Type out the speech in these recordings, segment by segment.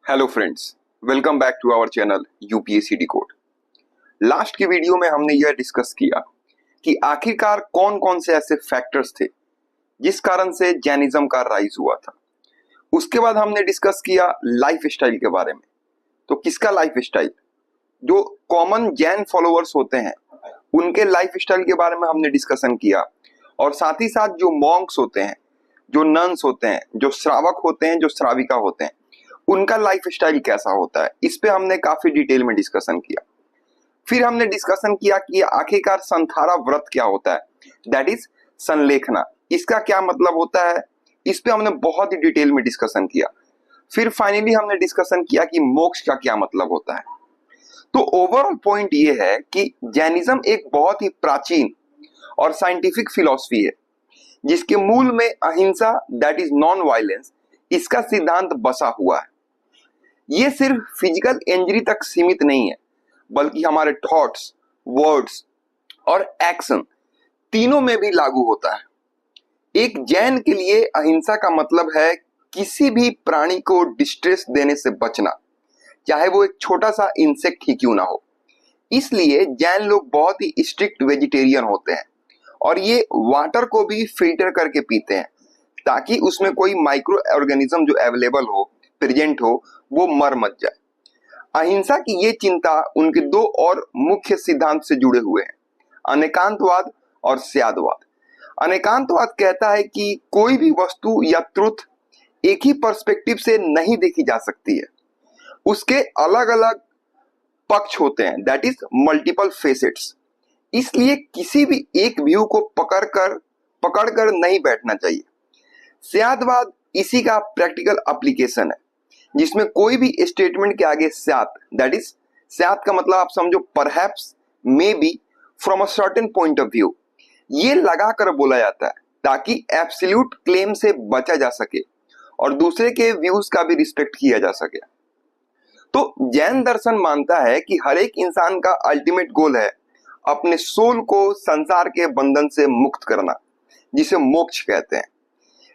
Hello friends, welcome back to our channel UPSC decode. Last की video में हमने यह डिस्कस किया कि आखिरकार कौन कौन से ऐसे फैक्टर्स थे जिस कारण से जैनिज्म का राइज हुआ था। उसके बाद हमने डिस्कस किया लाइफ स्टाइल के बारे में। तो किसका लाइफ स्टाइल? जो कॉमन जैन फॉलोअर्स होते हैं उनके लाइफ स्टाइल के बारे में हमने डिस्कशन किया, और साथ ही साथ जो मॉन्क्स होते हैं, जो नन्स होते हैं, जो श्रावक होते हैं, जो श्राविका होते हैं, उनका लाइफ स्टाइल कैसा होता है, इस पे हमने काफी डिटेल में डिस्कशन किया। फिर हमने डिस्कशन किया कि आखिरकार संथारा व्रत क्या होता है, दैट इज संलेखना, इसका क्या मतलब होता है, इस पे हमने बहुत ही डिटेल में डिस्कशन किया। फिर फाइनली हमने डिस्कशन किया कि मोक्ष का क्या मतलब होता है। तो ओवरऑल पॉइंट ये है कि जैनिज्म एक बहुत ही प्राचीन और साइंटिफिक फिलॉसफी है जिसके मूल में अहिंसा, दैट इज नॉन वायलेंस, इसका सिद्धांत बसा हुआ है। ये सिर्फ फिजिकल इंजरी तक सीमित नहीं है, बल्कि हमारे थॉट्स, वर्ड्स और एक्शन तीनों में भी लागू होता है। एक जैन के लिए अहिंसा का मतलब है किसी भी प्राणी को डिस्ट्रेस देने से बचना, चाहे वो एक छोटा सा इंसेक्ट ही क्यों ना हो। इसलिए जैन लोग बहुत ही स्ट्रिक्ट वेजिटेरियन होते हैं और ये वाटर को भी फिल्टर करके पीते हैं ताकि उसमें कोई माइक्रो ऑर्गेनिज्म जो अवेलेबल हो, प्रेजेंट हो, वो मर मत जाए। अहिंसा की ये चिंता उनके दो और मुख्य सिद्धांत से जुड़े हुए हैं, अनेकांतवाद और स्यादवाद। अनेकांतवाद कहता है कि कोई भी वस्तु या ट्रुथ एक ही पर्सपेक्टिव से नहीं देखी जा सकती है, उसके अलग अलग पक्ष होते हैं, दैट इज मल्टीपल फेसेट्स। इसलिए किसी भी एक व्यू को पकड़कर नहीं बैठना चाहिए। स्यादवाद इसी का प्रैक्टिकल एप्लीकेशन है, जिसमें कोई भी स्टेटमेंट के आगे स्यात, दैट इज स्यात का मतलब आप समझो perhaps, may be, from a certain point of view, ये लगाकर बोला जाता है ताकि एब्सोल्यूट क्लेम से बचा जा सके और दूसरे के व्यूज का भी रिस्पेक्ट किया जा सके। तो जैन दर्शन मानता है कि हर एक इंसान का अल्टीमेट गोल है अपने सोल को संसार के बंधन से मुक्त करना, जिसे मोक्ष कहते हैं।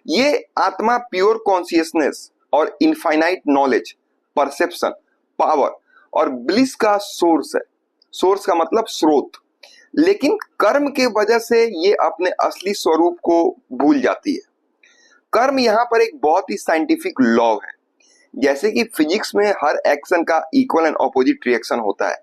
ये आत्मा प्योर कॉन्शियसनेस और इनफाइनाइट नॉलेज, परसेप्शन, पावर और ब्लिस का सोर्स है। सोर्स का मतलब स्रोत। लेकिन कर्म के वजह से ये अपने असली स्वरूप को भूल जाती है। कर्म यहाँ पर एक बहुत ही साइंटिफिक लॉ है। जैसे कि फिजिक्स में हर एक्शन का इक्वल एंड ऑपोजिट रिएक्शन होता है,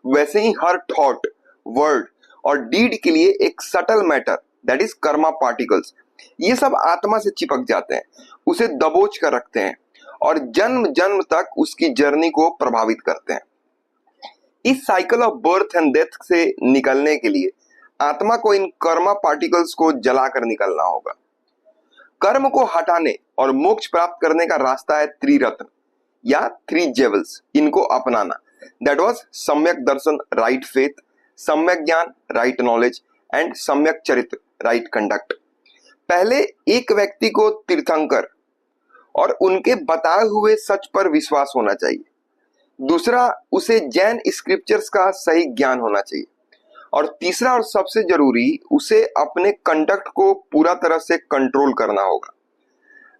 वैसे ही हर थॉट, वर्ड और डीड के लिए एक subtle matter, that is Karma particles, ये सब आत्मा से चिपक जाते हैं, उसे दबोच कर रखते हैं और जन्म जन्म तक उसकी जर्नी को प्रभावित करते हैं। इस cycle of birth and death से निकलने के लिए आत्मा को इन कर्मा पार्टिकल्स को जलाकर निकलना होगा। कर्म को हटाने और मोक्ष प्राप्त करने का रास्ता है त्रिरत्न या थ्री जेवल्स, इनको अपनाना, दैट वाज सम्यक दर्शन, राइट फेथ, सम्यक ज्ञान, राइट नॉलेज एंड सम्यक चरित्र, राइट कंडक्ट। पहले एक व्यक्ति को तीर्थंकर और उनके बताए हुए सच पर विश्वास होना चाहिए। दूसरा, उसे जैन स्क्रिप्चर्स का सही ज्ञान होना चाहिए। और तीसरा और सबसे जरूरी, उसे अपने कंडक्ट को पूरा तरह से कंट्रोल करना होगा।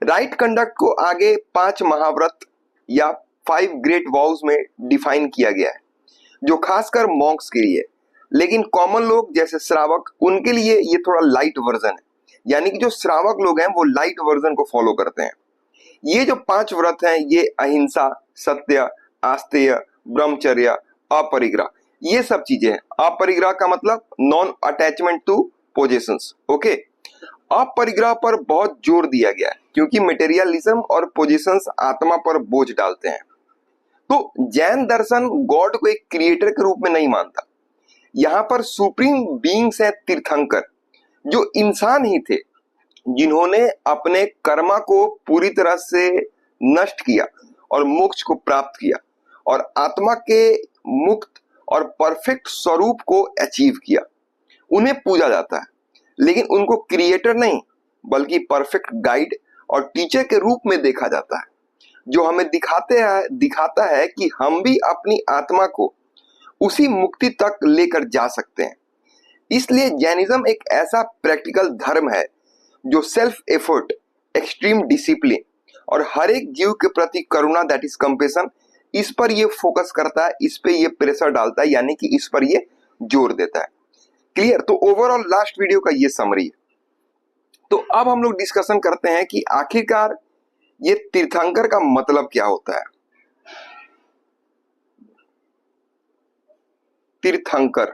राइट कंडक्ट को आगे 5 महाव्रत या 5 ग्रेट वॉव्स में डिफाइन किया गया है, जो खासकर मॉन्क्स के लिए, लेकिन कॉमन लोग जैसे श्रावक, उनके लिए ये थोड़ा लाइट वर्जन है। यानी कि जो श्रावक लोग हैं वो लाइट वर्जन को फॉलो करते हैं। ये जो 5 व्रत हैं, ये अहिंसा, सत्य, आस्तेय, ब्रह्मचर्य, अपरिग्रह, ये सब चीजें हैं। अपरिग्रह का मतलब non attachment to possessions, okay. अपरिग्रह पर बहुत जोर दिया गया है क्योंकि मटेरियलिज्म और पोजेशंस आत्मा पर बोझ डालते हैं। तो जैन दर्शन गॉड को एक क्रिएटर के रूप में नहीं मानता। यहाँ पर सुप्रीम बीइंग्स है तीर्थंकर, जो इंसान ही थे, जिन्होंने अपने कर्मा को पूरी तरह से नष्ट किया और मोक्ष को प्राप्त किया और आत्मा के मुक्त और परफेक्ट स्वरूप को अचीव किया। उन्हें पूजा जाता है, लेकिन उनको क्रिएटर नहीं बल्कि परफेक्ट गाइड और टीचर के रूप में देखा जाता है, जो हमें दिखाता है कि हम भी अपनी आत्मा को उसी मुक्ति तक लेकर जा सकते हैं। इसलिए जैनिज्म एक ऐसा प्रैक्टिकल धर्म है जो सेल्फ एफर्ट, एक्सट्रीम डिसिप्लिन और हर एक जीव के प्रति करुणा, दैट इज कंपेशन, इस पर ये फोकस करता है, इस पे ये प्रेशर डालता है, यानी कि इस पर ये जोर देता है। क्लियर? तो ओवरऑल लास्ट वीडियो का ये समरी है। तो अब हम लोग डिस्कशन करते हैं कि आखिरकार ये तीर्थंकर का मतलब क्या होता है। तीर्थंकर,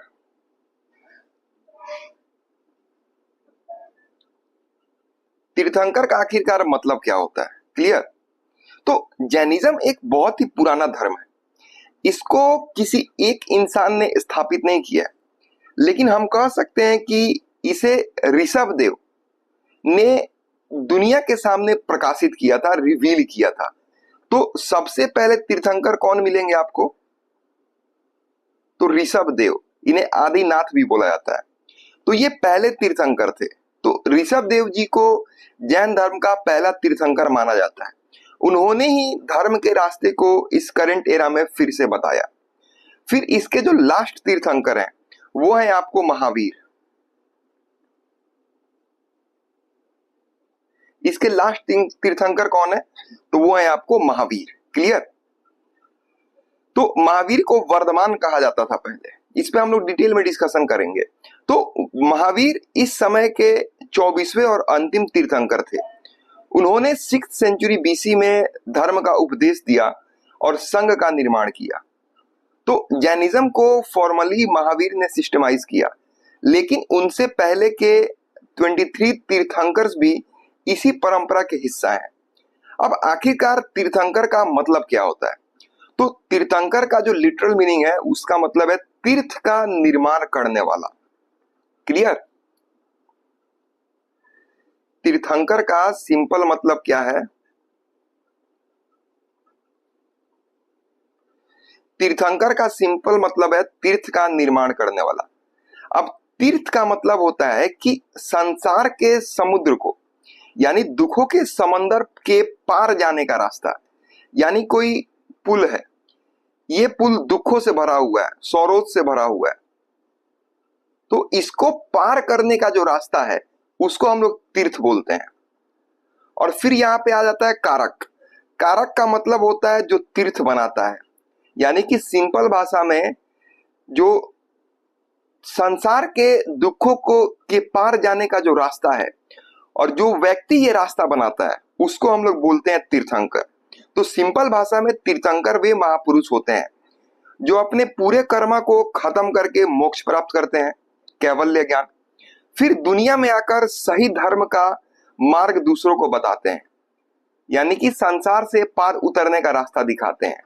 तीर्थंकर का आखिरकार मतलब क्या होता है? क्लियर? तो जैनिज्म एक बहुत ही पुराना धर्म है, इसको किसी एक इंसान ने स्थापित नहीं किया है, लेकिन हम कह सकते हैं कि इसे ऋषभ देव ने दुनिया के सामने प्रकाशित किया था, रिवील किया था। तो सबसे पहले तीर्थंकर कौन मिलेंगे आपको? तो ऋषभ देव, इन्हें आदिनाथ भी बोला जाता है। तो ये पहले तीर्थंकर थे। तो ऋषभ देव जी को जैन धर्म का पहला तीर्थंकर माना जाता है। उन्होंने ही धर्म के रास्ते को इस करंट एरा में फिर से बताया। फिर इसके जो लास्ट तीर्थंकर हैं वो है आपको महावीर। इसके लास्ट तीर्थंकर कौन है? तो वो है आपको महावीर। क्लियर? तो महावीर को वर्धमान कहा जाता था पहले, इस पे हम लोग डिटेल में डिस्कशन करेंगे। तो महावीर इस समय के 24वें और अंतिम तीर्थंकर थे। उन्होंने 6th सेंचुरी बीसी में धर्म का उपदेश दिया और संघ का निर्माण किया। तो जैनिज्म को फॉर्मली महावीर ने सिस्टमाइज किया, लेकिन उनसे पहले के 23 तीर्थंकर्स भी इसी परंपरा के हिस्सा हैं। अब आखिरकार तीर्थंकर का मतलब क्या होता है? तो तीर्थंकर का जो लिटरल मीनिंग है उसका मतलब है तीर्थ का निर्माण करने वाला। क्लियर? तीर्थंकर का सिंपल मतलब क्या है? तीर्थंकर का सिंपल मतलब है तीर्थ का निर्माण करने वाला। अब तीर्थ का मतलब होता है कि संसार के समुद्र को, यानी दुखों के समंदर के पार जाने का रास्ता। यानी कोई पुल है, ये पुल दुखों से भरा हुआ है, सौरों से भरा हुआ है, तो इसको पार करने का जो रास्ता है उसको हम लोग तीर्थ बोलते हैं। और फिर यहाँ पे आ जाता है कारक। कारक का मतलब होता है जो तीर्थ बनाता है, यानी कि सिंपल भाषा में जो संसार के दुखों को के पार जाने का जो रास्ता है और जो व्यक्ति ये रास्ता बनाता है उसको हम लोग बोलते हैं तीर्थंकर। तो सिंपल भाषा में तीर्थंकर वे महापुरुष होते हैं जो अपने पूरे कर्म को खत्म करके मोक्ष प्राप्त करते हैं, कैवल्य ज्ञान। फिर दुनिया में आकर सही धर्म का मार्ग दूसरों को बताते हैं, यानी कि संसार से पार उतरने का रास्ता दिखाते हैं।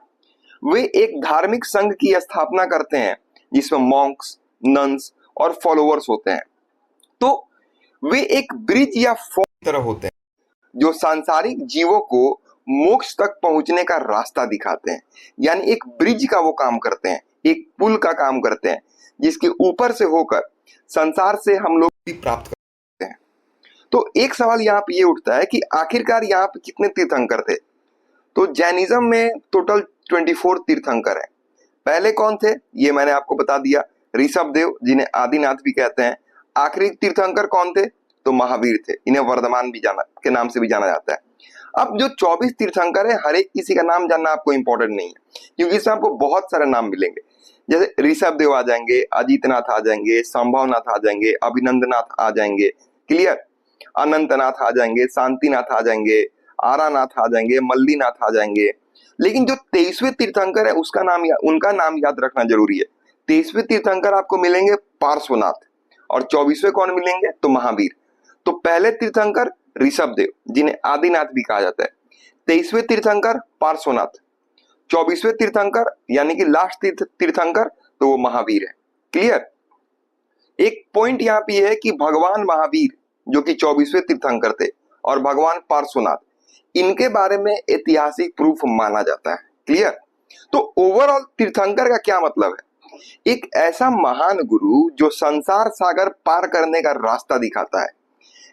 वे एक धार्मिक संघ की स्थापना करते हैं जिसमें मॉन्क्स, नन्स और फॉलोअर्स होते हैं। तो वे एक ब्रिज या फोर्ट की तरह होते हैं जो सांसारिक जीवों को मोक्ष तक पहुंचने का रास्ता दिखाते हैं। यानी एक ब्रिज का वो काम करते हैं, एक पुल का काम करते हैं जिसके ऊपर से होकर संसार से हम लोग भी प्राप्त करते हैं। तो एक सवाल यहाँ पे ये उठता है कि आखिरकार यहाँ पे कितने तीर्थंकर थे? तो जैनिज्म में टोटल 24 तीर्थंकर हैं। पहले कौन थे ये मैंने आपको बता दिया, ऋषभ देव जिन्हें आदिनाथ भी कहते हैं। आखिरी तीर्थंकर कौन थे? तो महावीर थे, इन्हें वर्धमान भी जाना के नाम से भी जाना जाता है। अब जो 24 तीर्थंकर है, हर एक किसी का नाम जानना आपको इंपॉर्टेंट नहीं है, क्योंकि इसमें आपको बहुत सारे नाम मिलेंगे। जैसे ऋषभ देव आ जाएंगे, अजीतनाथ आ जाएंगे, संभवनाथ आ जाएंगे, अभिनंदनाथ आ जाएंगे, क्लियर, अनंतनाथ आ जाएंगे, शांतिनाथ आ जाएंगे, आरानाथ आ जाएंगे, मल्लीनाथ आ जाएंगे। लेकिन जो 23वें तीर्थंकर है उसका नाम उनका नाम याद रखना जरूरी है। 23वें तीर्थंकर आपको मिलेंगे पार्श्वनाथ और 24वें कौन मिलेंगे? तो महावीर। तो पहले तीर्थंकर ऋषभ देव जिन्हें आदिनाथ भी कहा जाता है, 23वें तीर्थंकर पार्श्वनाथ, 24वें तीर्थंकर यानी कि लास्ट तीर्थंकर तो वो महावीर है। क्लियर? एक पॉइंट यहाँ पे है कि भगवान महावीर जो कि 24वें तीर्थंकर थे और भगवान पार्श्वनाथ, इनके बारे में ऐतिहासिक प्रूफ माना जाता है। क्लियर? तो ओवरऑल तीर्थंकर का क्या मतलब है? एक ऐसा महान गुरु जो संसार सागर पार करने का रास्ता दिखाता है।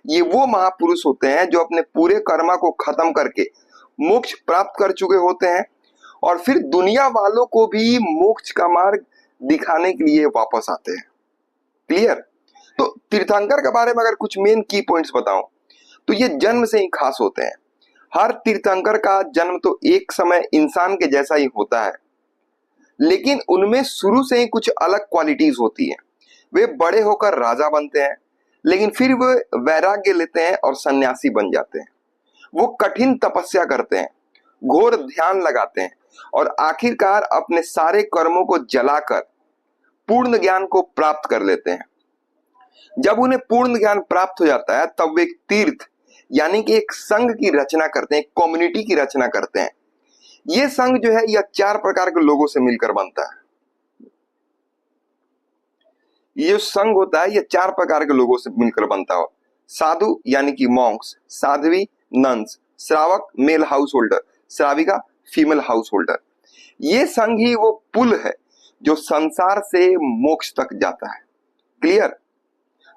ये वो महापुरुष होते हैं जो अपने पूरे कर्मा को खत्म करके मोक्ष प्राप्त कर चुके होते हैं और फिर दुनिया वालों को भी मोक्ष का मार्ग दिखाने के लिए वापस आते हैं। क्लियर? तो तीर्थंकर के बारे में अगर कुछ मेन की पॉइंट्स बताऊं तो ये जन्म से ही खास होते हैं। हर तीर्थंकर का जन्म तो एक समय इंसान के जैसा ही होता है, लेकिन उनमें शुरू से ही कुछ अलग क्वालिटीज होती हैं। वे बड़े होकर राजा बनते हैं, लेकिन फिर वे वैराग्य लेते हैं और सन्यासी बन जाते हैं। वो कठिन तपस्या करते हैं, घोर ध्यान लगाते हैं और आखिरकार अपने सारे कर्मों को जलाकर पूर्ण ज्ञान को प्राप्त कर लेते हैं। जब उन्हें पूर्ण ज्ञान प्राप्त हो जाता है तब वे एक तीर्थ यानी कि एक संघ की रचना करते हैं, एक कम्युनिटी की रचना करते हैं। ये संघ जो है यह 4 प्रकार के लोगों से मिलकर बनता है। ये जो संघ होता है यह 4 प्रकार के लोगों से मिलकर बनता है। साधु यानी कि मॉन्क्स, साध्वी नन्स, श्रावक मेल हाउस होल्डर, श्राविका फीमेल हाउस होल्डर। ये संघ ही वो पुल है जो संसार से मोक्ष तक जाता है। क्लियर?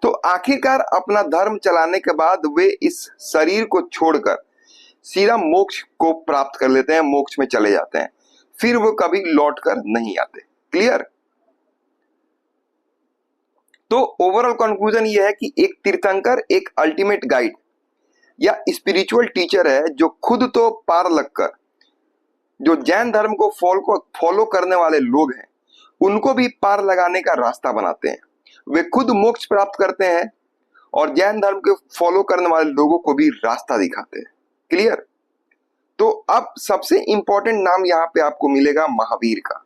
तो आखिरकार अपना धर्म चलाने के बाद वे इस शरीर को छोड़कर सीधा मोक्ष को प्राप्त कर लेते हैं, मोक्ष में चले जाते हैं, फिर वो कभी लौटकर नहीं आते। क्लियर? तो ओवरऑल कंक्लूजन ये है कि एक तीर्थंकर एक अल्टीमेट गाइड या स्पिरिचुअल टीचर है जो खुद तो पार लगकर जो जैन धर्म को फॉलो करने वाले लोग हैं उनको भी पार लगाने का रास्ता बनाते हैं। वे खुद मोक्ष प्राप्त करते हैं और जैन धर्म के फॉलो करने वाले लोगों को भी रास्ता दिखाते हैं। क्लियर? तो अब सबसे इंपॉर्टेंट नाम यहां पे आपको मिलेगा महावीर का।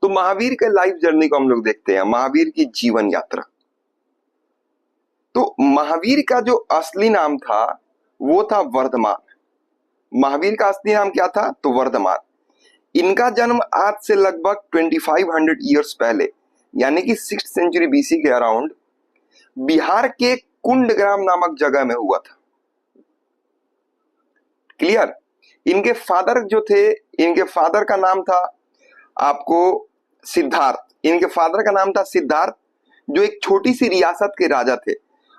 तो महावीर के लाइफ जर्नी को हम लोग देखते हैं, महावीर की जीवन यात्रा। तो महावीर का जो असली नाम था वो था वर्धमान। महावीर का असली नाम क्या था? तो वर्धमान। इनका जन्म आज से लगभग 2500 ईयर्स पहले यानी कि 6th सेंचुरी बीसी के अराउंड बिहार के कुंडग्राम नामक जगह में हुआ था। क्लियर? इनके फादर जो थे, इनके फादर का नाम था आपको सिद्धार्थ। इनके फादर का नाम था सिद्धार्थ जो एक छोटी सी रियासत के राजा थे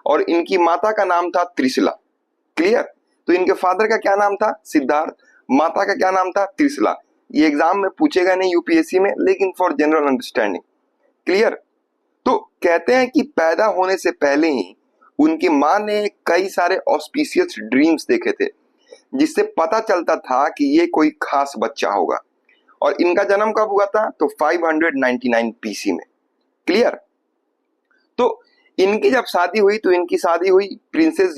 और इनकी माता का नाम था त्रिशला। क्लियर? तो इनके फादर का क्या नाम था? सिद्धार्थ। माता का क्या नाम था? त्रिशला। ये एग्जाम में पूछेगा नहीं यूपीएससी में, लेकिन फॉर जनरल अंडरस्टैंडिंग। क्लियर? तो कहते हैं कि पैदा होने से पहले ही उनकी मां ने कई ऑस्पिशियस ऑस्पिशियस ड्रीम्स देखे थे जिससे पता चलता था कि ये कोई खास बच्चा होगा। और इनका जन्म कब हुआ था? तो 599 बीसी में। क्लियर? तो इनकी जब शादी हुई तो इनकी शादी हुई प्रिंसेस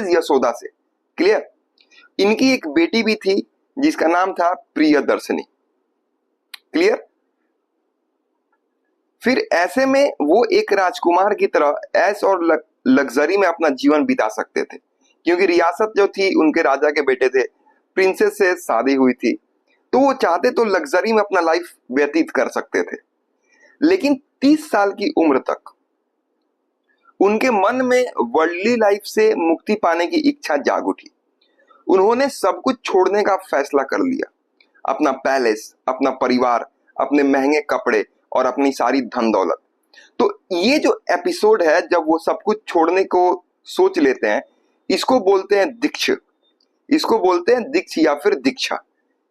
यशोदा से। क्लियर? इनकी एक बेटी भी थी जिसका नाम था प्रियदर्शनी। क्लियर? फिर ऐसे में वो एक राजकुमार की तरह ऐश और लग्जरी में अपना जीवन बिता सकते थे, क्योंकि रियासत जो थी उनके राजा के बेटे थे, प्रिंसेस से शादी हुई थी, तो वो चाहते तो लग्जरी में अपना लाइफ व्यतीत कर सकते थे। लेकिन 30 साल की उम्र तक उनके मन में वर्ल्डली लाइफ से मुक्ति पाने की इच्छा जाग उठी। उन्होंने सब कुछ छोड़ने का फैसला कर लिया, अपना पैलेस, अपना परिवार, अपने महंगे कपड़े और अपनी सारी धन दौलत। तो ये जो एपिसोड है जब वो सब कुछ छोड़ने को सोच लेते हैं, इसको बोलते हैं दीक्ष। इसको बोलते हैं दीक्ष या फिर दीक्षा।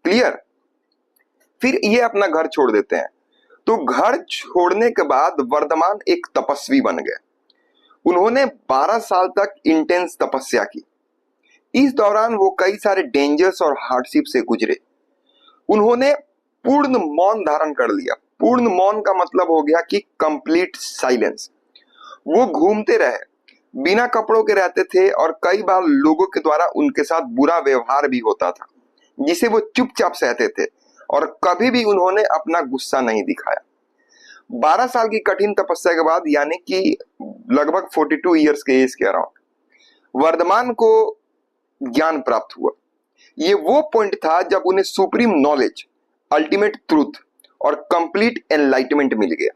क्लियर? फिर ये अपना घर छोड़ देते हैं। तो घर छोड़ने के बाद वर्धमान एक तपस्वी बन गए। उन्होंने 12 साल तक इंटेंस तपस्या की। इस दौरान वो कई सारे डेंजर्स और हार्डशिप से गुजरे। उन्होंने पूर्ण मौन धारण कर लिया। पूर्ण मौन का मतलब हो गया कि कंप्लीट साइलेंस। वो घूमते रहे, बिना कपड़ों के रहते थे और कई बार लोगों के द्वारा उनके साथ बुरा व्यवहार भी होता था, जिसे वो चुपचाप सहते थे और कभी भी उन्होंने अपना गुस्सा नहीं दिखाया। 12 साल की कठिन तपस्या के बाद यानी कि लगभग 42 ईयर्स के एज के अराउंड वर्धमान को ज्ञान प्राप्त हुआ। ये वो पॉइंट था जब उन्हें सुप्रीम नॉलेज, अल्टीमेट ट्रूथ और कंप्लीट एनलाइटमेंट मिल गया।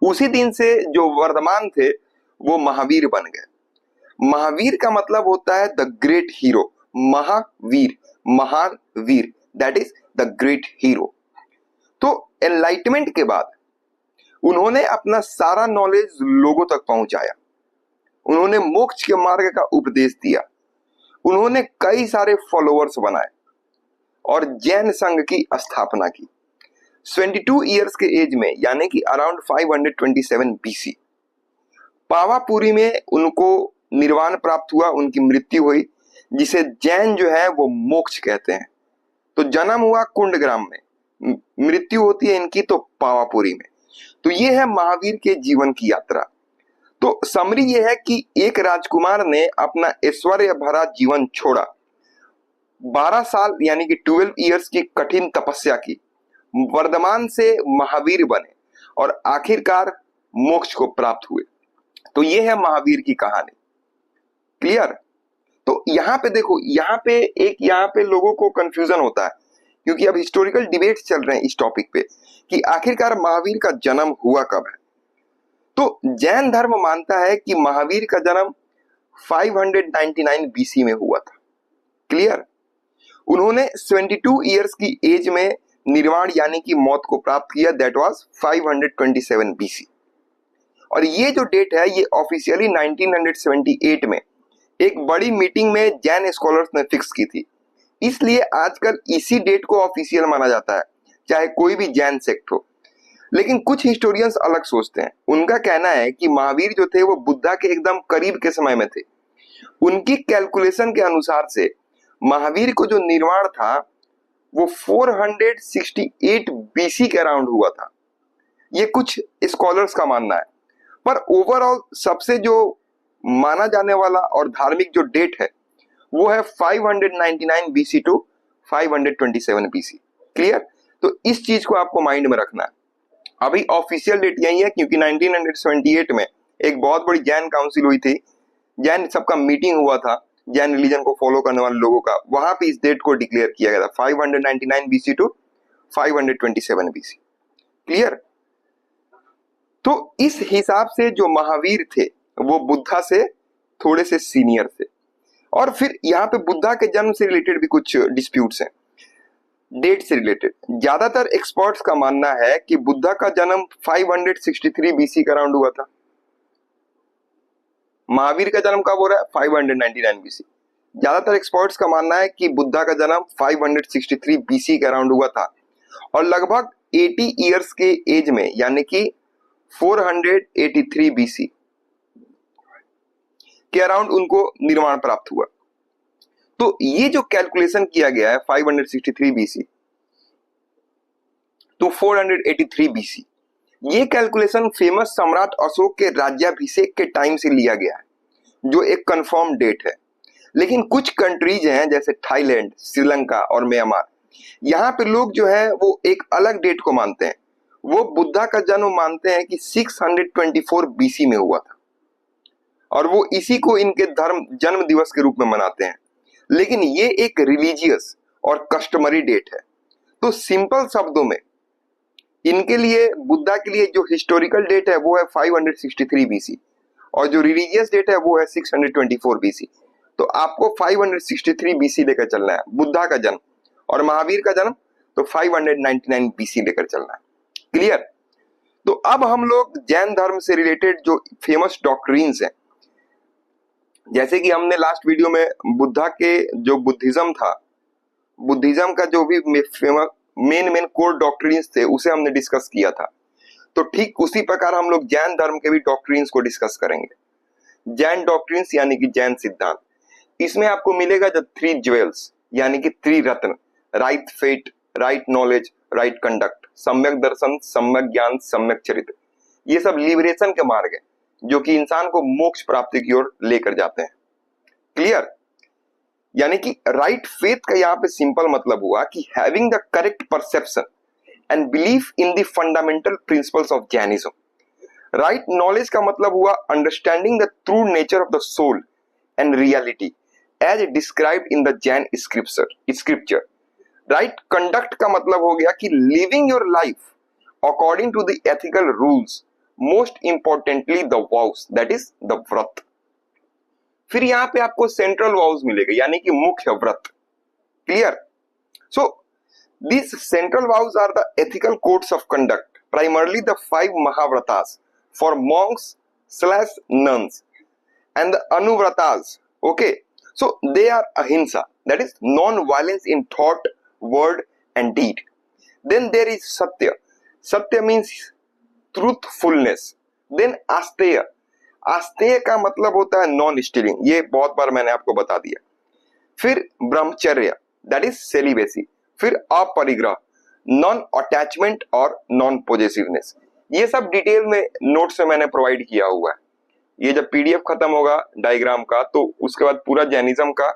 उसी दिन से जो वर्धमान थे वो महावीर बन गए। महावीर का मतलब होता है द ग्रेट हीरो। महावीर, महान वीर, that is the great hero. तो एनलाइटमेंट के बाद उन्होंने अपना सारा नॉलेज लोगों तक पहुंचाया। उन्होंने मोक्ष के मार्ग का उपदेश दिया। उन्होंने कई सारे फॉलोअर्स बनाए और जैन संघ की स्थापना की। 22 ईयर्स के एज में यानी कि अराउंड 527 बीसी पावापुरी में उनको निर्वाण प्राप्त हुआ, उनकी मृत्यु हुई, जिसे जैन जो है वो मोक्ष कहते हैं। तो जन्म हुआ कुंडग्राम में, मृत्यु होती है इनकी तो पावापुरी में। तो ये है महावीर के जीवन की यात्रा। तो समरी ये है कि एक राजकुमार ने अपना ऐश्वर्य भरा जीवन छोड़ा, 12 साल यानी कि 12 इयर्स की कठिन तपस्या की, वर्धमान से महावीर बने और आखिरकार मोक्ष को प्राप्त हुए। तो ये है महावीर की कहानी। क्लियर? तो यहाँ पे देखो, यहाँ पे लोगों को कंफ्यूजन होता है, क्योंकि अब हिस्टोरिकल डिबेट्स चल रहे हैं इस टॉपिक पे कि आखिरकार महावीर का जन्म हुआ कब है। तो जैन धर्म मानता है कि महावीर का जन्म 599 बीसी में हुआ था। क्लियर? उन्होंने 72 इयर्स की एज में निर्वाण यानी कि मौत को प्राप्त किया, दैट वाज 527 बीसी। और ये जो डेट है ये ऑफिशियली 1978 में एक बड़ी मीटिंग में जैन स्कॉलर्स ने फिक्स की थी, इसलिए आजकल इसी डेट को ऑफिशियल माना जाता है, चाहे कोई भी जैन सेक्ट हो। लेकिन कुछ हिस्टोरियंस अलग सोचते हैं। उनका कहना है कि महावीर जो थे वो बुद्धा के एकदम करीब के समय में थे। उनकी कैलकुलेशन के अनुसार से महावीर को जो निर्वाण था वो 468 बीसी के अराउंड हुआ था, ये कुछ स्कॉलर्स का मानना है। पर ओवरऑल सबसे जो माना जाने वाला और धार्मिक जो डेट है वो है 599 बीसी टू 527 बीसी। क्लियर? तो इस चीज को आपको माइंड में रखना है। अभी ऑफिशियल डेट यही है, क्योंकि 1978 में एक बहुत बड़ी जैन काउंसिल हुई थी, जैन सबका मीटिंग हुआ था, जैन रिलीजन को फॉलो करने वाले लोगों का, वहां पे इस डेट को डिक्लेयर किया गया था 599 बीसी टू 527 बीसी। क्लियर? तो इस हिसाब से जो महावीर थे वो बुद्धा से थोड़े से सीनियर थे। और फिर यहाँ पे बुद्धा के जन्म से रिलेटेड भी कुछ डिस्प्यूट्स हैं, डेट से रिलेटेड। ज्यादातर एक्सपर्ट्स का मानना है कि बुद्धा का जन्म 563 बीसी का अराउंड हुआ था। महावीर का जन्म कब हो रहा है? 599 बीसी। ज्यादातर एक्सपर्ट्स का मानना है कि बुद्धा का जन्म 563 बीसी के अराउंड हुआ था और लगभग 80 इयर्स के एज में यानी कि 483 बीसी के अराउंड उनको निर्वाण प्राप्त हुआ। तो ये जो कैलकुलेशन किया गया है 563 बीसी टू 483 बीसी, ये कैलकुलेशन फेमस सम्राट अशोक के राज्याभिषेक के टाइम से लिया गया है, जो एक कंफर्म डेट है। लेकिन कुछ कंट्रीज हैं जैसे थाईलैंड, श्रीलंका और म्यांमार, यहाँ पे लोग जो है वो एक अलग डेट को मानते हैं। वो बुद्धा का जन्म मानते हैं कि 624 बीसी में हुआ था और वो इसी को इनके धर्म जन्म दिवस के रूप में मनाते हैं। लेकिन ये एक रिलीजियस और कस्टमरी डेट है। तो सिंपल शब्दों में इनके लिए, बुद्धा के लिए जो हिस्टोरिकल डेट है वो है 563 बीसी और जो रिलीजियस डेट है वो है 624 बीसी। तो आपको 563 बीसी लेकर चलना है बुद्धा का जन्म, और महावीर का जन्म तो 599 बीसी लेकर चलना है। क्लियर? तो अब हम लोग जैन धर्म से रिलेटेड जो फेमस डॉक्ट्रिन्स हैं, जैसे कि हमने लास्ट वीडियो में बुद्धा के जो बुद्धिज्म था, बुद्धिज्म का जो भी फेमस मेन कोर डॉक्ट्रिन्स थे उसे हमने डिस्कस किया था। तो ठीक उसी प्रकार हम लोग जैन धर्म के भी डॉक्ट्रिन्स को डिस्कस करेंगे। जैन डॉक्ट्रिन्स यानी कि जैन सिद्धांत, इसमें आपको मिलेगा जो 3 ज्वेल्स यानी कि 3 रत्न, right faith, right knowledge, right conduct, सम्यक दर्शन, सम्यक ज्ञान, सम्यक चरित्र। ये सब लिबरेशन के मार्ग है जो कि इंसान को मोक्ष प्राप्ति की ओर लेकर जाते हैं। क्लियर? यानी कि राइट फेथ का यहाँ पे सिंपल मतलब हुआ कि having the correct perception and belief in the fundamental principles of Jainism. Right knowledge का मतलब हुआ understanding the true nature of the soul and reality as described in the Jain scripture. Right conduct का मतलब हो गया कि living your life according to the ethical rules, most importantly the vows, that is the vrat. फिर यहाँ पे आपको central vows मिलेगा यानी कि मुख्य व्रत। Clear? So these central vows are the ethical codes of conduct, primarily the 5 mahavratas for monks/nuns and the anuvratas. Okay, so they are ahimsa, that is non-violence in thought, word and deed. Then there is satya. Satya means truthfulness. Then asteya. आस्तेय का मतलब होता है non stealing, ये बहुत बार मैंने आपको बता दिया। फिर ब्रह्मचर्य दैट इज सेलिबेसी। फिर अपरिग्रह, नॉन अटैचमेंट और नॉन पॉजेसिवनेस। ये सब डिटेल में नोट्स में मैंने प्रोवाइड किया हुआ है। ये जब पीडीएफ खत्म होगा डायग्राम का तो उसके बाद पूरा जैनिज्म का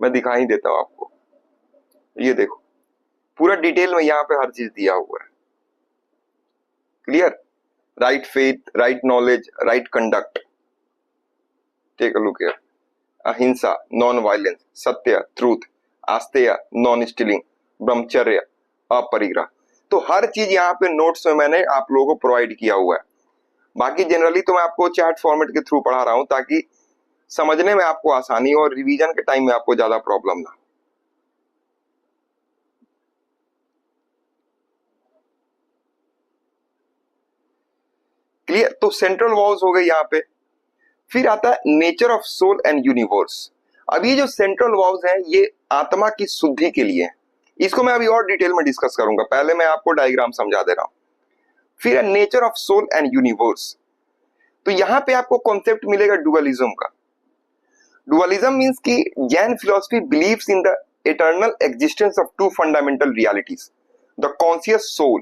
मैं दिखा ही देता हूं आपको। ये देखो पूरा डिटेल में यहाँ पे हर चीज दिया हुआ है। Clear? Right faith, right knowledge, right conduct. Take a look here. Ahimsa, non violence, satya, truth, asteya, non stealing, brahmacharya, aparigraha. तो हर चीज यहाँ पे नोट्स में मैंने आप लोगों को प्रोवाइड किया हुआ है। बाकी जनरली तो मैं आपको चैट फॉर्मेट के थ्रू पढ़ा रहा हूं ताकि समझने में आपको आसानी हो और रिवीजन के टाइम में आपको ज्यादा प्रॉब्लम ना हो। क्लियर? तो सेंट्रल वॉल्स हो गए यहाँ पे। फिर आता है nature of soul and universe. अब ये जो सेंट्रल वॉल्स हैं ये आत्मा की शुद्धि के लिए है। इसको मैं अभी और डिटेल में डिस्कस करूंगा, पहले मैं आपको डायग्राम समझा दे रहा हूं। फिर nature of soul and universe. तो यहां पे आपको कॉन्सेप्ट मिलेगा डुअलिज्म का। डुअलिज्म मींस कि Jain philosophy believes in the eternal existence of two fundamental realities, the conscious soul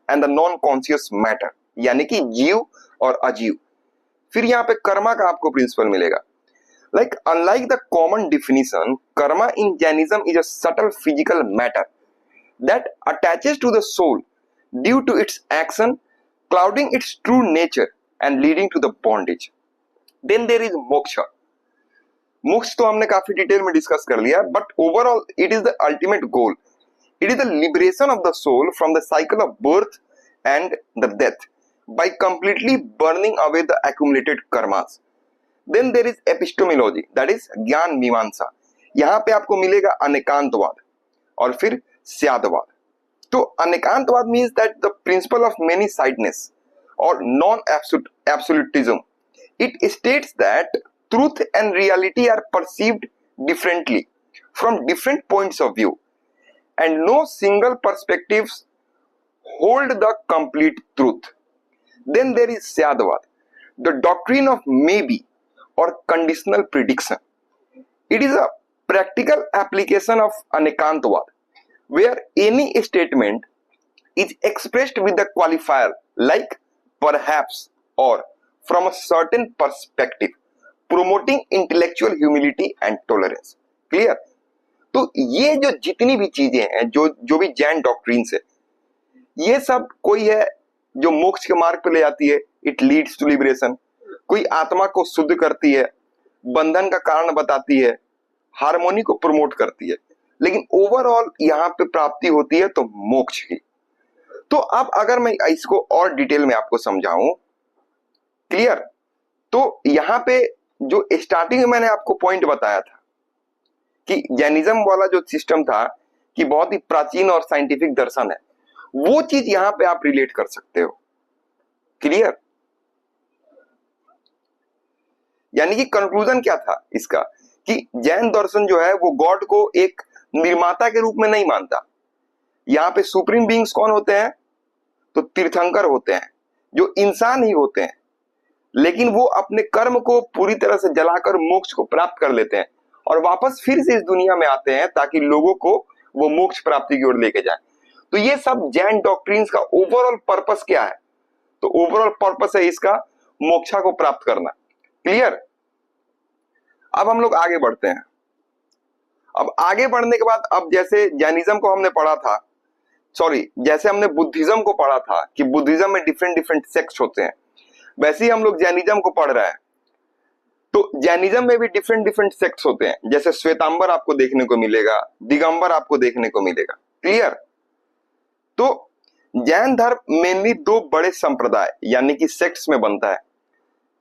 and the non conscious matter, यानी कि जीव और अजीव। फिर यहाँ पे कर्मा का आपको प्रिंसिपल मिलेगा। Like unlike the common definition, karma in Jainism is a subtle physical matter that attaches to the soul due to its action, clouding its true nature and leading to the bondage. Then there is moksha. मोक्ष तो हमने काफी detail में discuss कर लिया, but overall it is the ultimate goal. It is the liberation of the soul from the cycle of birth and the death by completely burning away the accumulated karmas. Then there is epistemology, that is ज्ञान मीमांसा। यहाँ पे आपको मिलेगा अनेकांतवाद और फिर स्यादवाद। तो अनेकांतवाद means that the principle of many sidedness or non-absolutism. It states that truth and reality are perceived differently from different points of view, and no single perspectives hold the complete truth. Then there is Syadvad, the doctrine of maybe or conditional prediction. It is a practical application of Anekantavad, where any statement is expressed with the qualifier like perhaps or from a certain perspective, promoting intellectual humility and tolerance. Clear? तो ये जो जितनी भी चीजें हैं, जो भी Jain doctrines है, ये सब कोई है जो मोक्ष के मार्ग पे ले जाती है, इट लीड्स टू लिबरेशन। कोई आत्मा को शुद्ध करती है, बंधन का कारण बताती है, हार्मोनी को प्रमोट करती है, लेकिन ओवरऑल यहाँ पे प्राप्ति होती है तो मोक्ष की। तो अब अगर मैं इसको और डिटेल में आपको समझाऊं, क्लियर? तो यहाँ पे जो स्टार्टिंग में मैंने आपको पॉइंट बताया था कि जैनिज्म वाला जो सिस्टम था कि बहुत ही प्राचीन और साइंटिफिक दर्शन है, वो चीज यहां पे आप रिलेट कर सकते हो। क्लियर? यानी कि कंक्लूजन क्या था इसका कि जैन दर्शन जो है वो गॉड को एक निर्माता के रूप में नहीं मानता। यहां पे सुप्रीम बीइंग्स कौन होते हैं? तो तीर्थंकर होते हैं, जो इंसान ही होते हैं, लेकिन वो अपने कर्म को पूरी तरह से जलाकर मोक्ष को प्राप्त कर लेते हैं और वापस फिर से इस दुनिया में आते हैं ताकि लोगों को वो मोक्ष प्राप्ति की ओर लेके जाए। तो ये सब जैन डॉक्ट्रिन्स का ओवरऑल पर्पस क्या है? तो ओवरऑल पर्पस है इसका मोक्षा को प्राप्त करना। क्लियर? अब हम लोग आगे बढ़ते हैं। अब आगे बढ़ने के बाद, अब जैसे जैनिज्म को हमने पढ़ा था, जैसे हमने बुद्धिज्म को पढ़ा था कि बुद्धिज्म में डिफरेंट डिफरेंट सेक्ट्स होते हैं, वैसे ही हम लोग जैनिज्म को पढ़ रहे हैं। तो जैनिज्म में भी डिफरेंट डिफरेंट सेक्ट्स होते हैं, जैसे श्वेतांबर आपको देखने को मिलेगा, दिगंबर आपको देखने को मिलेगा। क्लियर? तो जैन धर्म मेनली दो बड़े संप्रदाय यानी कि सेक्ट्स में बनता है,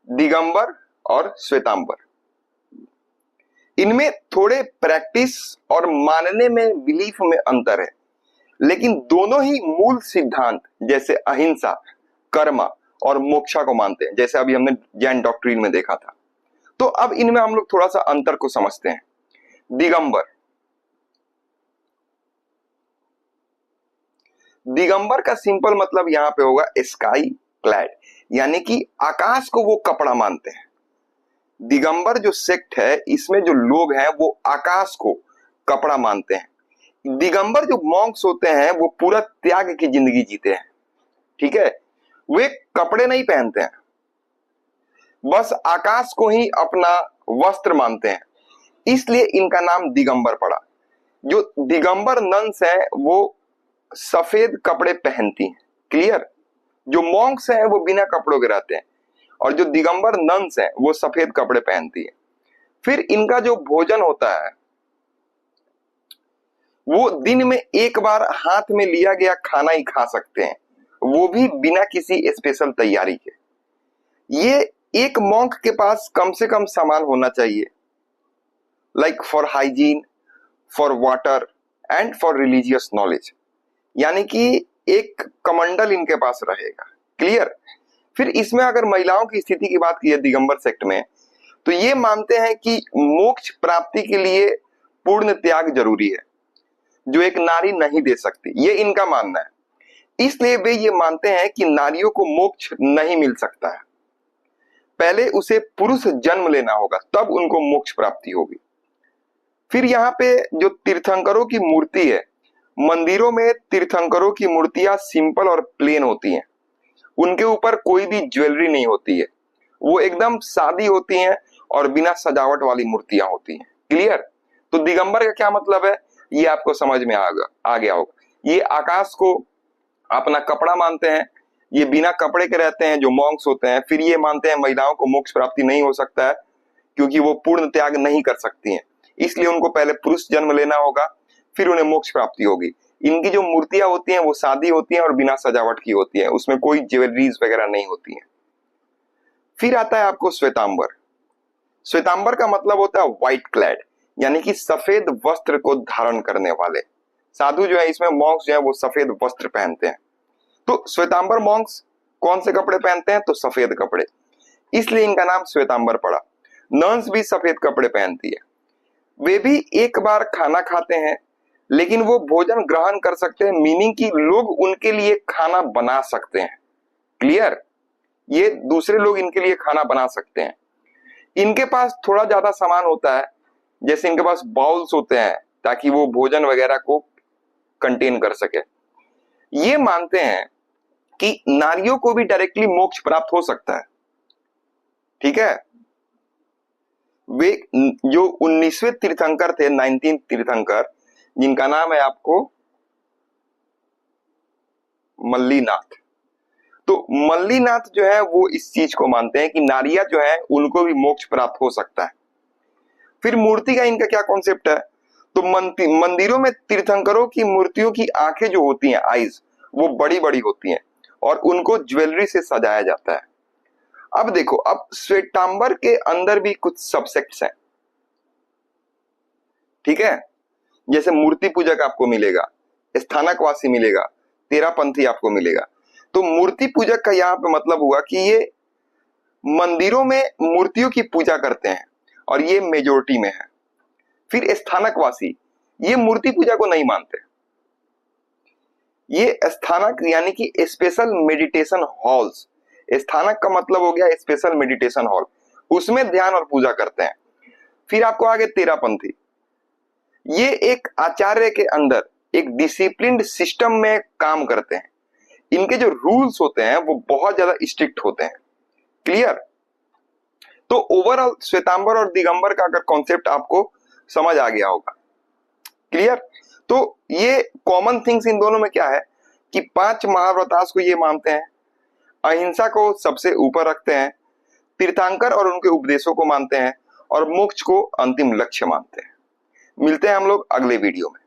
दिगंबर और श्वेतांबर। इनमें थोड़े प्रैक्टिस और मानने में, बिलीफ में अंतर है, लेकिन दोनों ही मूल सिद्धांत जैसे अहिंसा, कर्म और मोक्षा को मानते हैं, जैसे अभी हमने जैन डॉक्ट्रिन में देखा था। तो अब इनमें हम लोग थोड़ा सा अंतर को समझते हैं। दिगंबर का सिंपल मतलब यहां पे होगा स्काई क्लैड, यानी कि आकाश को वो कपड़ा मानते हैं। दिगंबर जो सेक्ट है, इसमें जो लोग हैं वो आकाश को कपड़ा मानते हैं। दिगंबर जो मॉन्क्स होते हैं वो पूरा त्याग की जिंदगी जीते हैं, ठीक है। वे कपड़े नहीं पहनते हैं, बस आकाश को ही अपना वस्त्र मानते हैं, इसलिए इनका नाम दिगंबर पड़ा। जो दिगंबर नन्स हैं वो सफेद कपड़े पहनती हैं, क्लियर। जो मॉन्क्स हैं वो बिना कपड़ों के रहते हैं, और जो दिगंबर नन्स हैं वो सफेद कपड़े पहनती है। फिर इनका जो भोजन होता है वो दिन में एक बार हाथ में लिया गया खाना ही खा सकते हैं, वो भी बिना किसी स्पेशल तैयारी के। ये एक मॉन्क के पास कम से कम सामान होना चाहिए, like for hygiene, for water and for religious knowledge, यानी कि एक कमंडल इनके पास रहेगा, क्लियर। फिर इसमें अगर महिलाओं की स्थिति की बात की है दिगंबर सेक्ट में, तो ये मानते हैं कि मोक्ष प्राप्ति के लिए पूर्ण त्याग जरूरी है, जो एक नारी नहीं दे सकती, ये इनका मानना है। इसलिए वे ये मानते हैं कि नारियों को मोक्ष नहीं मिल सकता है, पहले उसे पुरुष जन्म लेना होगा, तब उनको मोक्ष प्राप्ति होगी। फिर यहाँ पे जो तीर्थंकरों की मूर्ति है, मंदिरों में तीर्थंकरों की मूर्तियां सिंपल और प्लेन होती हैं, उनके ऊपर कोई भी ज्वेलरी नहीं होती है, वो एकदम सादी होती हैं और बिना सजावट वाली मूर्तियां होती हैं, क्लियर। तो दिगंबर का क्या मतलब है ये आपको समझ में आ गया होगा। ये आकाश को अपना कपड़ा मानते हैं, ये बिना कपड़े के रहते हैं जो मॉन्क्स होते हैं। फिर ये मानते हैं महिलाओं को मोक्ष प्राप्ति नहीं हो सकता है क्योंकि वो पूर्ण त्याग नहीं कर सकती हैं, इसलिए उनको पहले पुरुष जन्म लेना होगा, फिर उन्हें मोक्ष प्राप्ति होगी। इनकी जो मूर्तियां होती हैं वो सादी होती हैं और बिना सजावट की होती है, उसमें कोई ज्वेलरीज वगैरह नहीं होती है। फिर आता है आपको श्वेतांबर। श्वेतांबर का मतलब होता है व्हाइट क्लैड, यानी कि सफेद वस्त्र को धारण करने वाले। साधु जो है इसमें मॉन्क्स जो है वो सफेद वस्त्र पहनते हैं। तो श्वेतांबर मॉन्क्स कौन से कपड़े पहनते हैं, तो सफेद कपड़े, इसलिए इनका नाम श्वेतांबर पड़ा। नन्स भी सफेद कपड़े पहनती है। वे भी एक बार खाना खाते हैं, लेकिन वो भोजन ग्रहण कर सकते हैं, मीनिंग कि लोग उनके लिए खाना बना सकते हैं, क्लियर। ये दूसरे लोग इनके लिए खाना बना सकते हैं। इनके पास थोड़ा ज्यादा सामान होता है, जैसे इनके पास बाउल्स होते हैं ताकि वो भोजन वगैरह को कंटेन कर सके। ये मानते हैं कि नारियों को भी डायरेक्टली मोक्ष प्राप्त हो सकता है, ठीक है। वे जो 19वें तीर्थंकर थे, 19 तीर्थंकर, जिनका नाम है आपको मल्लीनाथ। तो मल्लीनाथ जो है वो इस चीज को मानते हैं कि नारियां जो है उनको भी मोक्ष प्राप्त हो सकता है। फिर मूर्ति का इनका क्या कॉन्सेप्ट है, तो मंदिरों में तीर्थंकरों की मूर्तियों की आंखें जो होती हैं, आईज, वो बड़ी बड़ी होती हैं और उनको ज्वेलरी से सजाया जाता है। अब देखो, अब श्वेतांबर के अंदर भी कुछ सबसेक्ट्स हैं, ठीक है। जैसे मूर्ति पूजक आपको मिलेगा, स्थानकवासी मिलेगा, तेरापंथी आपको मिलेगा। तो मूर्ति पूजक का यहाँ पे मतलब हुआ कि ये मंदिरों में मूर्तियों की पूजा करते हैं और ये मेजोरिटी में है। फिर स्थानकवासी, ये मूर्ति पूजा को नहीं मानते। ये स्थानक यानी कि स्पेशल मेडिटेशन हॉल्स, स्थानक का मतलब हो गया स्पेशल मेडिटेशन हॉल, उसमें ध्यान और पूजा करते हैं। फिर आपको आगे तेरापंथी, ये एक आचार्य के अंदर एक डिसिप्लिन्ड सिस्टम में काम करते हैं। इनके जो रूल्स होते हैं वो बहुत ज्यादा स्ट्रिक्ट होते हैं, क्लियर। तो ओवरऑल श्वेतांबर और दिगंबर का अगर कॉन्सेप्ट आपको समझ आ गया होगा, क्लियर। तो ये कॉमन थिंग्स इन दोनों में क्या है कि 5 महाव्रतास को ये मानते हैं, अहिंसा को सबसे ऊपर रखते हैं, तीर्थंकर और उनके उपदेशों को मानते हैं और मोक्ष को अंतिम लक्ष्य मानते हैं। मिलते हैं हम लोग अगले वीडियो में।